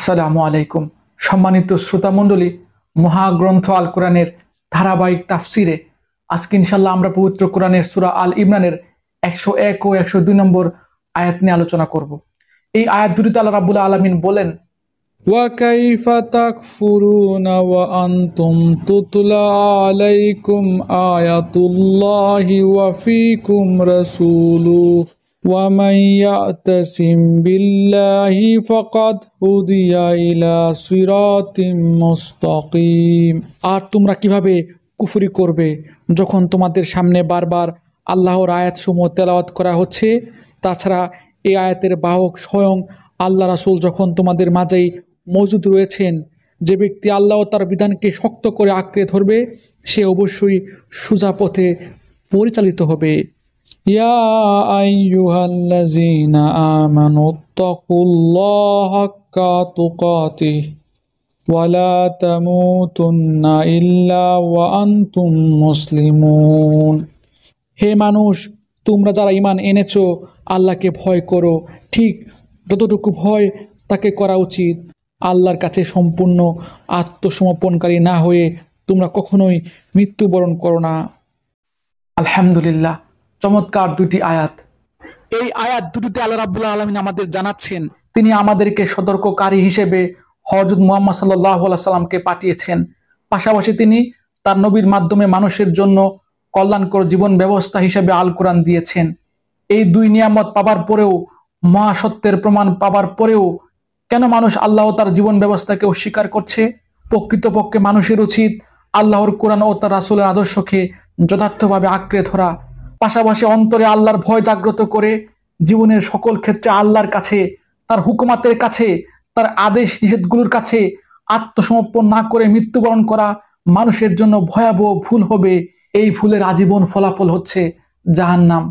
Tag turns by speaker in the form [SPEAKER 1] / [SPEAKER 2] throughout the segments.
[SPEAKER 1] আসসালামু আলাইকুম। সম্মানিত শ্রোতামণ্ডলী, মহাগ্রন্থ আল কোরআনের ধারাবাহিক তাফসিরে আজকে ইনশাল্লাহ আমরা পবিত্র কোরআনের সূরা আল ইমরানের 101 ও 102 নম্বর আয়াত নিয়ে আলোচনা করব। এই আয়াত দুটিতে আল্লাহ রাব্বুল আলামিন বলেন,
[SPEAKER 2] وَكَيْفَ تَكْفُرُونَ وَأَنْتُمْ تُتْلَى عَلَيْكُمْ آيَاتُ اللَّهِ وَفِيكُمْ رَسُولُهُ وَمَنْ يَعْتَصِمْ بِاللَّهِ فَقَدْ هُدِيَ إِلَى صِرَاطٍ مُسْتَقِيمٍ।
[SPEAKER 1] আর তোমরা কিভাবে কুফরি করবে যখন তোমাদের সামনে বারবার আল্লাহর আয়াতসমূহ তেলাওয়াত করা হচ্ছে? তাছাড়া এই আয়াতের বাহক স্বয়ং আল্লাহ রাসূল যখন তোমাদের মাঝেই মজুদ রয়েছেন, যে ব্যক্তি আল্লাহ ও তার বিধানকে শক্ত করে আঁকড়ে ধরবে সে অবশ্যই সোজা পথে পরিচালিত হবে।
[SPEAKER 2] يا أيها الذين آمنوا اتقوا الله حق تقاته ولا تموتن إلا وأنتم مسلمون।
[SPEAKER 1] হে মানুষ, তোমরা যারা ঈমান এনেছো, আল্লাহকে ভয় করো, ঠিক যতটুকু ভয় তাকে করা উচিত। আল্লাহর কাছে সম্পূর্ণ আত্মসমর্পণকারী না হয়ে তোমরা কখনোই মৃত্যুবরণ করো না। আলহামদুলিল্লাহ, চমৎকার দুটি আয়াত। এই আয়াত দুটিতে আল্লাহ রাব্বুল আলামিন আমাদের জানাচ্ছেন তিনি আমাদেরকে সতর্ককারী হিসেবে হযরত মুহাম্মদ সাল্লাল্লাহু আলাইহি সাল্লামকে পাঠিয়েছেন। পাশাপাশি তিনি তার নবীর মাধ্যমে মানুষের জন্য কল্যাণকর জীবন ব্যবস্থা হিসেবে আল কোরআন দিয়েছেন। এই দুই নিয়ামত পাবার পরেও, মহাসত্যের প্রমাণ পাবার পরেও কেন মানুষ আল্লাহ ও তার জীবন ব্যবস্থাকে অস্বীকার করছে? প্রকৃতপক্ষে মানুষের উচিত আল্লাহর কোরআন ও তার রাসূলের আদর্শকে যথার্থভাবে আঁকড়ে ধরা, পাশাপাশি অন্তরে আল্লাহর ভয় জাগ্রত করে জীবনের সকল ক্ষেত্রে আল্লাহর কাছে, তার হুকুমাতের কাছে, তার আদেশ নিষেধগুলোর কাছে আত্মসমর্পণ না করে মৃত্যুবরণ করা মানুষের জন্য ভয়াবহ ভুল হবে। এই ভুলের আজীবন ফলাফল হচ্ছে জাহান্নাম।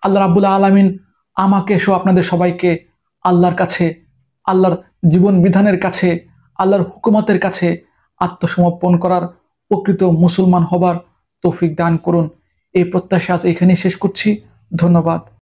[SPEAKER 1] আল্লাহ রাব্বুল আলামিন আমাকে সহ আপনাদের সবাইকে আল্লাহর কাছে, আল্লাহর জীবন বিধানের কাছে, আল্লাহর হুকুমতের কাছে আত্মসমর্পণ করার, প্রকৃত মুসলমান হবার তৌফিক দান করুন। এই প্রত্যাশা আজ এখানেই শেষ করছি। ধন্যবাদ।